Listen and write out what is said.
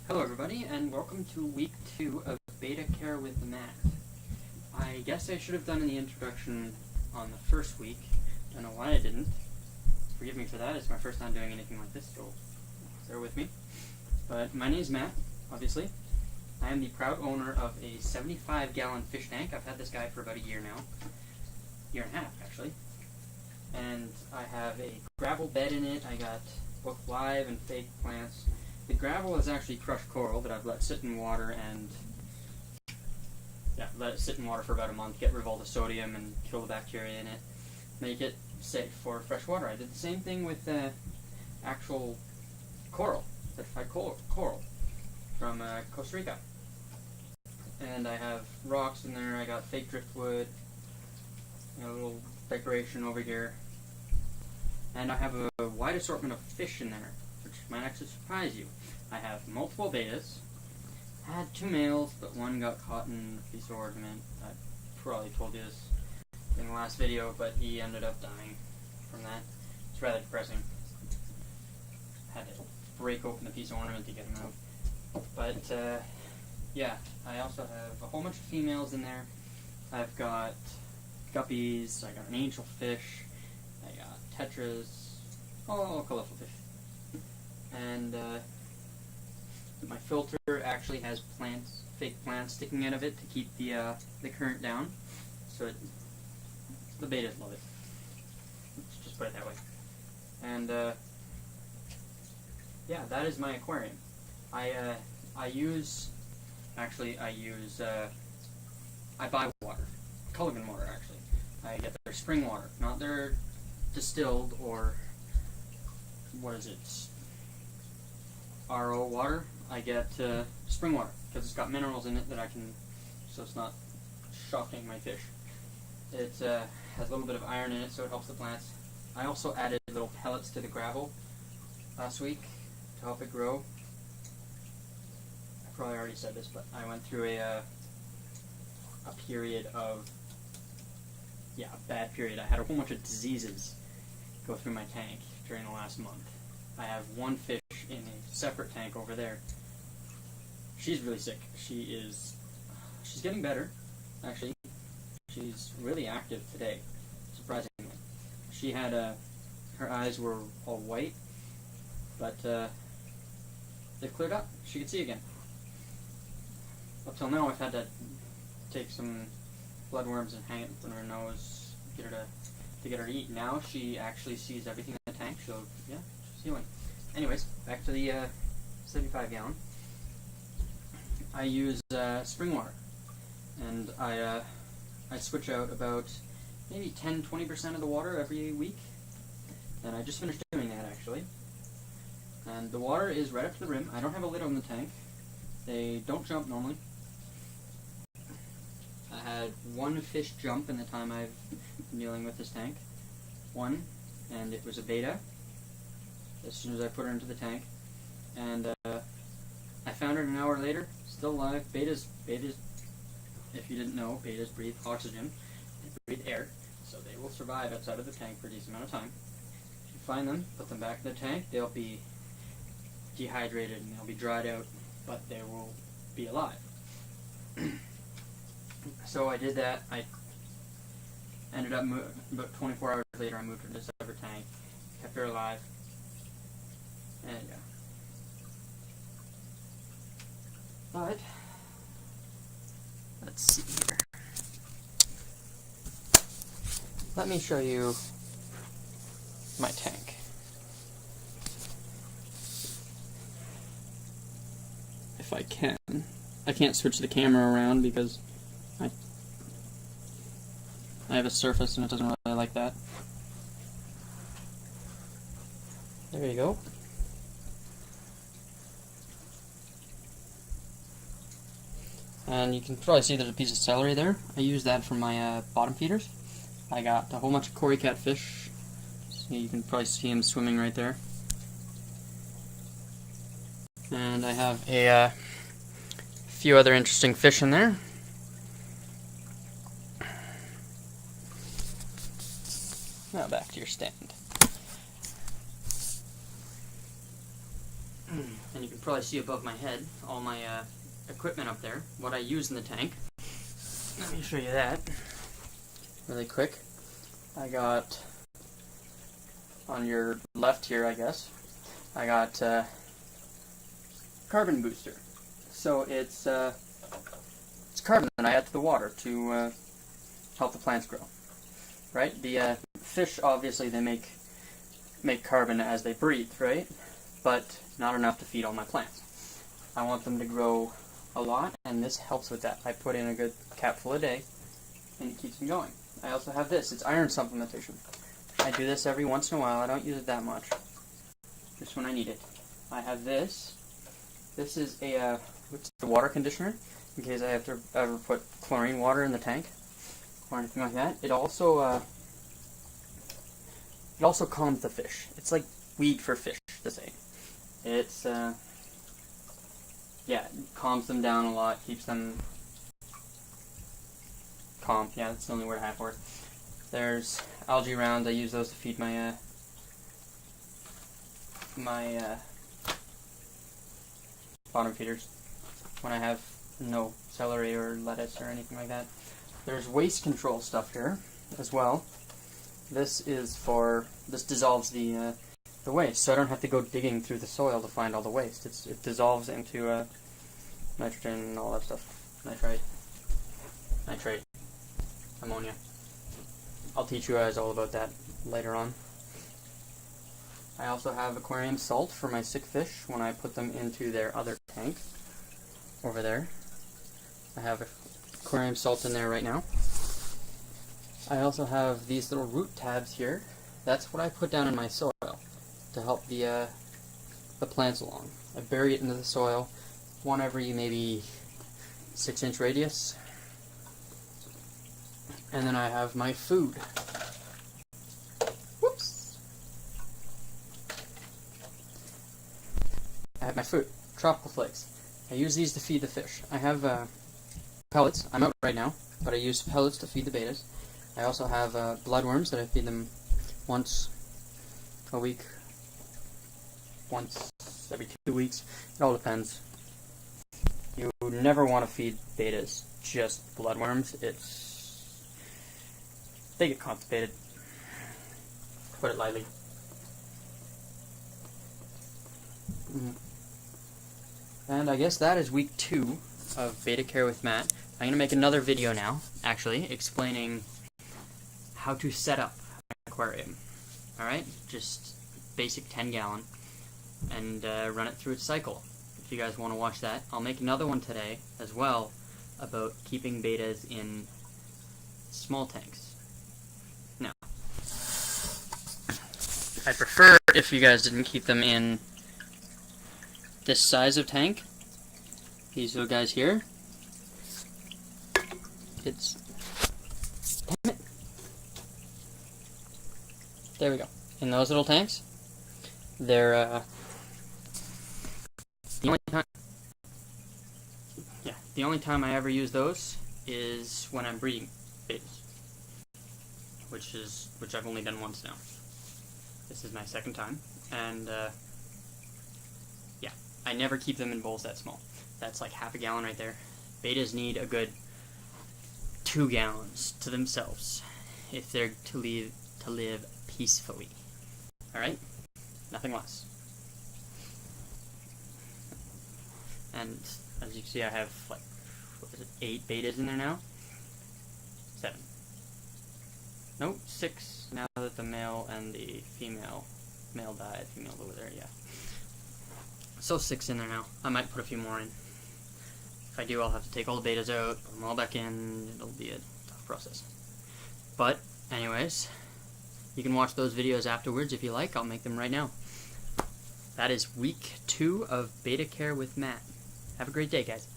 Hello everybody, and welcome to week 2 of Beta Care with Matt. I guess I should have done the introduction on the first week. Don't know why I didn't. Forgive me for that, it's my first time doing anything like this, so bear with me. But my name is Matt, obviously. I am the proud owner of a 75-gallon fish tank. I've had this guy for about a year now. Year and a half, actually. And I have a gravel bed in it. I got both live and fake plants. The gravel is actually crushed coral that I've let sit in water and let it sit in water for about a month, get rid of all the sodium and kill the bacteria in it, make it safe for fresh water. I did the same thing with actual coral, certified coral from Costa Rica. And I have rocks in there. I got fake driftwood, a little decoration over here, and I have a wide assortment of fish in there, which might actually surprise you. I have multiple betas. I had 2 males, but one got caught in a piece of ornament. I probably told you this in the last video, but he ended up dying from that. It's rather depressing. Had to break open the piece of ornament to get him out. But, yeah, I also have a whole bunch of females in there. I've got guppies, I got an angelfish, I got tetras, all colorful fish. And my filter actually has plants, fake plants sticking out of it to keep the current down. So the betas love it. Let's just put it that way. And yeah, that is my aquarium. I buy water, Culligan water actually. I get their spring water, not their distilled or what is it? RO water. I get spring water because it's got minerals in it that I can, so it's not shocking my fish. It has a little bit of iron in it, so it helps the plants. I also added little pellets to the gravel last week to help it grow. I probably already said this, but I went through a period of, a bad period. I had a whole bunch of diseases go through my tank during the last month. I have one fish in a separate tank over there. She's really sick. She's getting better, actually. She's really active today, surprisingly. She had her eyes were all white, but they've cleared up. She can see again. Up till now, I've had to take some bloodworms and hang it in her nose to get her to eat. Now she actually sees everything in the tank. She's healing. Anyways, back to the 75-gallon. I use spring water, and I switch out about maybe 10-20% of the water every week, and I just finished doing that actually. And the water is right up to the rim. I don't have a lid on the tank. They don't jump normally. I had one fish jump in the time I've been dealing with this tank. One, and it was a beta. As soon as I put her into the tank, and I found her an hour later, still alive. Betas, if you didn't know, betas breathe oxygen, they breathe air, so they will survive outside of the tank for a decent amount of time. If you find them, put them back in the tank, they'll be dehydrated and they'll be dried out, but they will be alive. So I did that. I ended up, about 24 hours later, I moved her to a separate tank, kept her alive. And yeah. But let's see here. Let me show you my tank. If I can. I can't switch the camera around because I have a surface and it doesn't really like that. There you go. And you can probably see there's a piece of celery there. I use that for my bottom feeders. I got a whole bunch of cory catfish. So you can probably see them swimming right there. And I have a few other interesting fish in there. Now back to your stand. and you can probably see above my head all my equipment up there, what I use in the tank. Let me show you that really quick. I got, on your left here, I guess, I got carbon booster. So it's carbon that I add to the water to help the plants grow. Right? The fish, obviously, they make carbon as they breathe, right? But not enough to feed all my plants. I want them to grow a lot, and this helps with that. I put in a good capful a day, and it keeps them going. I also have this. It's iron supplementation. I do this every once in a while. I don't use it that much. Just when I need it. I have this. This is a water conditioner, in case I have to ever put chlorine water in the tank or anything like that. It also calms the fish. It's like weed for fish, to say. It's yeah, it calms them down a lot, keeps them calm. Yeah, that's the only word I have for it. There's algae rounds. I use those to feed my bottom feeders when I have no celery or lettuce or anything like that. There's waste control stuff here as well. This dissolves the waste, so I don't have to go digging through the soil to find all the waste. It dissolves into nitrogen and all that stuff. Nitrate, ammonia. I'll teach you guys all about that later on. I also have aquarium salt for my sick fish when I put them into their other tank over there. I have aquarium salt in there right now. I also have these little root tabs here. That's what I put down in my soil to help the plants along. I bury it into the soil, one every maybe 6-inch radius. And then I have my food. Whoops! I have my food, tropical flakes. I use these to feed the fish. I have pellets. I'm out right now, but I use pellets to feed the betas. I also have bloodworms that I feed them once a week, once every 2 weeks. It all depends. You never want to feed betas just bloodworms. They get constipated, to put it lightly. And I guess that is week 2 of Beta Care with Matt. I'm going to make another video now, actually, explaining how to set up an aquarium. Alright? Just basic 10-gallon, and run it through its cycle. If you guys want to watch that, I'll make another one today as well about keeping betas in small tanks. Now, I'd prefer if you guys didn't keep them in this size of tank. These little guys here. Damn it. There we go. In those little tanks, they're the only time I ever use those is when I'm breeding betas, which I've only done once now. This is my second time, and yeah, I never keep them in bowls that small. That's like half a gallon right there. Betas need a good 2 gallons to themselves if they're to live peacefully. Alright? Nothing less. And as you can see, I have like, 8 betas in there now? 7. Nope, 6 now that the male and the male died. Female's over there, yeah. So 6 in there now. I might put a few more in. If I do, I'll have to take all the betas out, put them all back in. It'll be a tough process. But, anyways, you can watch those videos afterwards if you like. I'll make them right now. That is week 2 of Beta Care with Matt. Have a great day, guys.